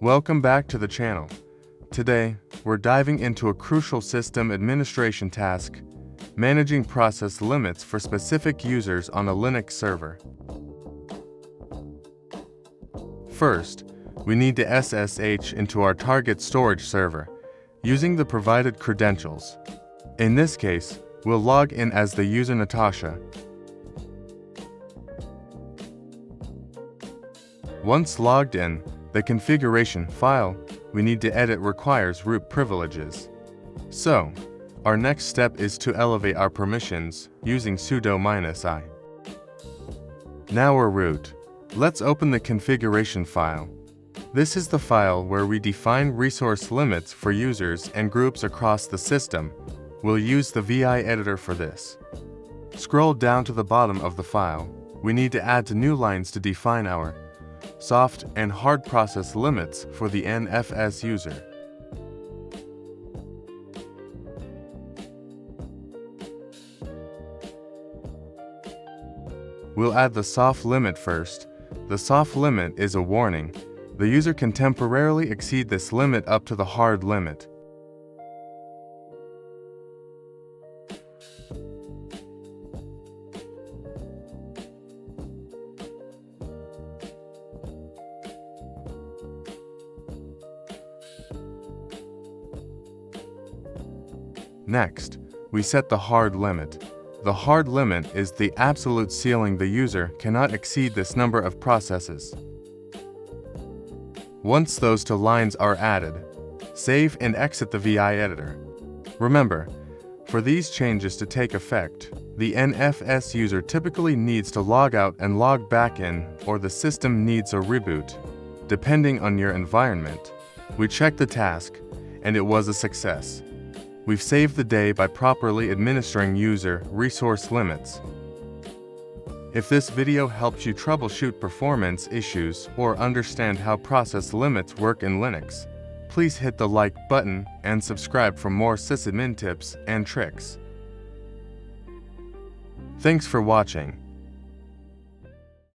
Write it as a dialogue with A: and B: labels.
A: Welcome back to the channel. Today, we're diving into a crucial system administration task, managing process limits for specific users on a Linux server. First, we need to SSH into our target storage server, using the provided credentials. In this case, we'll log in as the user Natasha. Once logged in, the configuration file we need to edit requires root privileges. So, our next step is to elevate our permissions using sudo -i. Now we're root. Let's open the configuration file. This is the file where we define resource limits for users and groups across the system. We'll use the VI editor for this. Scroll down to the bottom of the file. We need to add new lines to define our soft and hard process limits for the nfsuser. We'll add the soft limit first. The soft limit is a warning. The user can temporarily exceed this limit up to the hard limit. Next, we set the hard limit. The hard limit is the absolute ceiling. The user cannot exceed this number of processes. Once those two lines are added, save and exit the VI editor. Remember, for these changes to take effect, the nfsuser typically needs to log out and log back in, or the system needs a reboot. Depending on your environment, we checked the task, and it was a success. We've saved the day by properly administering user resource limits. If this video helps you troubleshoot performance issues or understand how process limits work in Linux, please hit the like button and subscribe for more sysadmin tips and tricks. Thanks for watching.